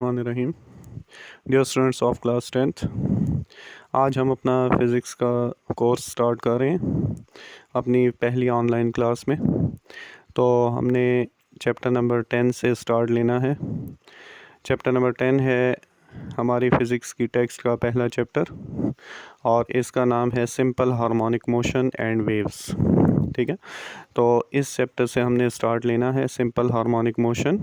Rahim. Dear students of class 10th, आज हम अपना फ़िज़िक्स का कोर्स स्टार्ट कर रहे हैं अपनी पहली ऑनलाइन क्लास में। तो हमने चैप्टर नंबर 10 से स्टार्ट लेना है। चैप्टर नंबर 10 है हमारी फ़िज़िक्स की टेक्स्ट का पहला चैप्टर और इसका नाम है simple harmonic motion and waves. ठीक है, तो इस चैप्टर से हमने स्टार्ट लेना है simple harmonic motion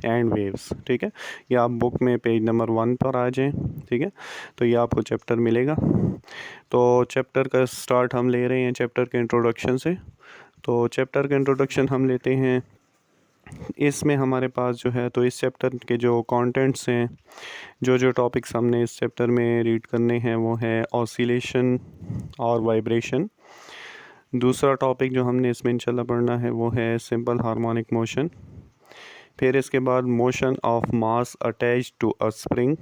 and waves. ठीक है, ये आप बुक में पेज नंबर 1 पर आ जाएं। ठीक है, तो ये आपको चैप्टर मिलेगा। तो चैप्टर का स्टार्ट हम ले रहे हैं चैप्टर के इंट्रोडक्शन से। तो चैप्टर का इंट्रोडक्शन हम लेते हैं। इसमें हमारे पास जो है तो इस चैप्टर के जो कंटेंट्स हैं, जो टॉपिक्स हमने इस चैप्टर में रीड करने हैं वो है ऑसिलेशन और वाइब्रेशन। दूसरा टॉपिक जो हमने इसमें इंशाल्लाह पढ़ना है वो है सिंपल हार्मोनिक मोशन। फिर इसके बाद motion of mass attached to a spring.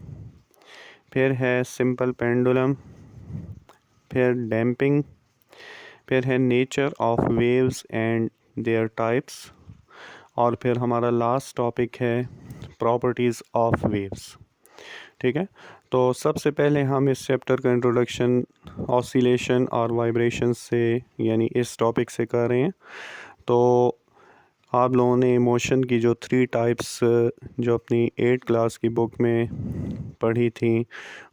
फिर है सिंपल पेंडुलम। फिर डैम्पिंग। फिर है nature of waves and their types. और फिर हमारा लास्ट टॉपिक है प्रॉपर्टीज़ ऑफ वेव्स। ठीक है, तो सबसे पहले हम इस चैप्टर का इंट्रोडक्शन ऑसिलेशन और वाइब्रेशन से यानी इस टॉपिक से कर रहे हैं। तो आप लोगों ने मोशन की जो 3 टाइप्स जो अपनी 8 क्लास की बुक में पढ़ी थी,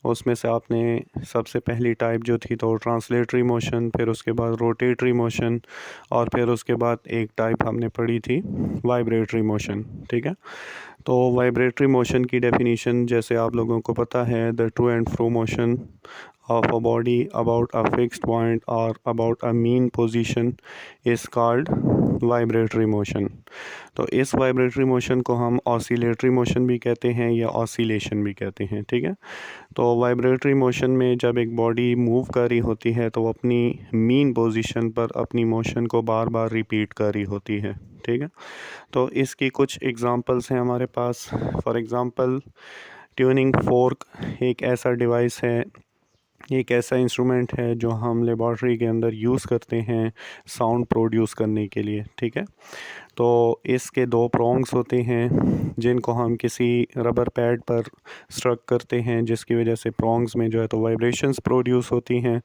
उसमें से आपने सबसे पहली टाइप जो थी तो ट्रांसलेटरी मोशन, फिर उसके बाद रोटेटरी मोशन और फिर उसके बाद एक टाइप हमने पढ़ी थी वाइब्रेटरी मोशन। ठीक है, तो वाइब्रेटरी मोशन की डेफिनीशन जैसे आप लोगों को पता है, the two and fro motion of a body about a fixed point or about a mean position is called vibratory motion। तो इस वाइब्रेटरी मोशन को हम ऑसिलेटरी मोशन भी कहते हैं या ऑसिलेशन भी कहते हैं। ठीक है, तो वाइब्रेटरी मोशन में जब एक बॉडी मूव कर रही होती है तो अपनी मीन पोजीशन पर अपनी मोशन को बार बार रिपीट कर रही होती है। ठीक है, तो इसकी कुछ एग्जांपल्स हैं हमारे पास। फॉर एग्ज़ाम्पल, ट्यूनिंग फोर्क एक ऐसा डिवाइस है, एक ऐसा इंस्ट्रूमेंट है जो हम लेबॉर्ट्री के अंदर यूज़ करते हैं साउंड प्रोड्यूस करने के लिए। ठीक है, तो इसके 2 प्रोंग्स होते हैं जिनको हम किसी रबर पैड पर स्ट्रक करते हैं, जिसकी वजह से प्रोंग्स में जो है तो वाइब्रेशंस प्रोड्यूस होती हैं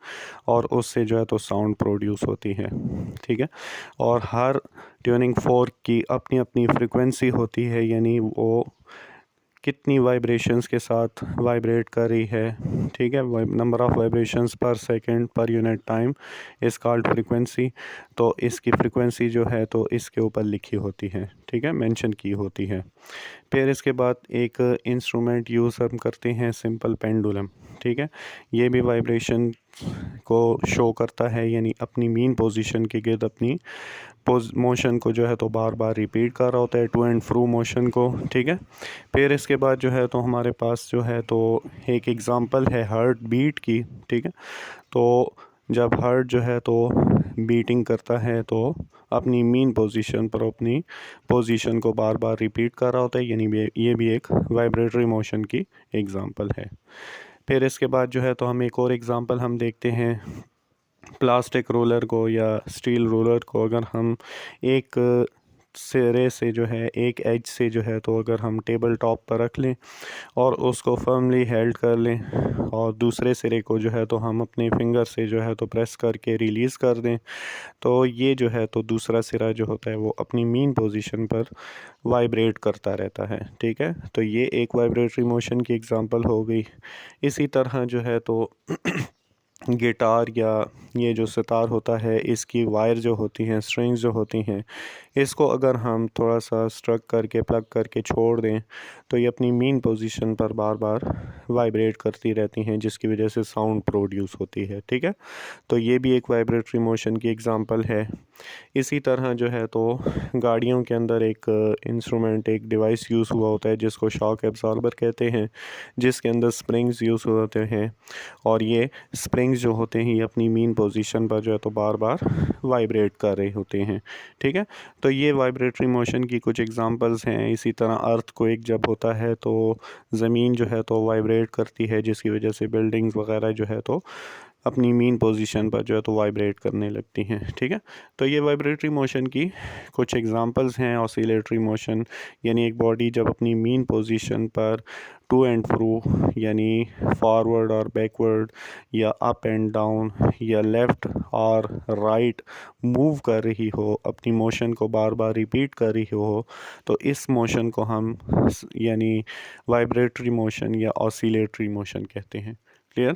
और उससे जो है तो साउंड प्रोड्यूस होती है। ठीक है, और हर ट्यूनिंग फोर्क की अपनी अपनी फ्रिक्वेंसी होती है, यानी वो कितनी वाइब्रेशंस के साथ वाइब्रेट कर रही है। ठीक है, नंबर ऑफ़ वाइब्रेशंस पर सेकंड पर यूनिट टाइम इस कॉल्ड फ्रीक्वेंसी। तो इसकी फ्रीक्वेंसी जो है तो इसके ऊपर लिखी होती है। ठीक है, मेंशन की होती है। फिर इसके बाद एक इंस्ट्रूमेंट यूज़ हम करते हैं सिंपल पेंडुलम। ठीक है, ये भी वाइब्रेशन को शो करता है, यानी अपनी मीन पोजीशन के गिर्द अपनी मोशन को जो है तो बार बार रिपीट कर रहा होता है, टू एंड फ्रो मोशन को। ठीक है, फिर इसके बाद जो है तो हमारे पास जो है तो एक एग्ज़ाम्पल है हार्ट बीट की। ठीक है, तो जब हार्ट जो है तो बीटिंग करता है तो अपनी मीन पोजीशन पर अपनी पोजीशन को बार बार रिपीट कर रहा होता है, यानी ये भी एक वाइब्रेटरी मोशन की एग्ज़ाम्पल है। फिर इसके बाद जो है तो हम एक और एग्ज़ाम्पल हम देखते हैं प्लास्टिक रोलर को या स्टील रोलर को। अगर हम एक सिरे से जो है, एक एज से जो है तो अगर हम टेबल टॉप पर रख लें और उसको फर्मली हेल्ड कर लें और दूसरे सिरे को जो है तो हम अपने फिंगर से जो है तो प्रेस करके रिलीज़ कर दें, तो ये जो है तो दूसरा सिरा जो होता है वो अपनी मीन पोजीशन पर वाइब्रेट करता रहता है। ठीक है, तो ये एक वाइब्रेटरी मोशन की एग्ज़ाम्पल हो गई। इसी तरह जो है तो गिटार या ये जो सितार होता है, इसकी वायर जो होती हैं, स्ट्रिंग्स जो होती हैं, इसको अगर हम थोड़ा सा स्ट्रक करके प्लग करके छोड़ दें तो ये अपनी मीन पोजीशन पर बार बार वाइब्रेट करती रहती हैं, जिसकी वजह से साउंड प्रोड्यूस होती है। ठीक है, तो ये भी एक वाइब्रेटरी मोशन की एग्ज़ाम्पल है। इसी तरह जो है तो गाड़ियों के अंदर एक इंस्ट्रूमेंट, एक डिवाइस यूज़ हुआ होता है जिसको शॉक एब्जॉर्बर कहते हैं, जिसके अंदर स्प्रिंग्स यूज़ होते हैं और ये स्प्रिंग्स जो होते हैं ये अपनी मीन पोजीशन पर जो है तो बार बार वाइब्रेट कर रहे होते हैं। ठीक है, तो ये वाइब्रेटरी मोशन की कुछ एग्जांपल्स हैं। इसी तरह अर्थक्वेक जब होता है तो ज़मीन जो है तो वाइब्रेट करती है, जिसकी वजह से बिल्डिंग्स वगैरह जो है तो अपनी मीन पोजीशन पर जो है तो वाइब्रेट करने लगती हैं। ठीक है, तो ये वाइब्रेटरी मोशन की कुछ एग्जांपल्स हैं। ऑसिलेटरी मोशन यानी एक बॉडी जब अपनी मीन पोजीशन पर टू एंड फ्रो यानी फॉरवर्ड और बैकवर्ड या अप एंड डाउन या लेफ़्ट और राइट मूव कर रही हो, अपनी मोशन को बार बार रिपीट कर रही हो, तो इस मोशन को हम यानी वाइब्रेटरी मोशन या ऑसिलेटरी मोशन कहते हैं। क्लियर।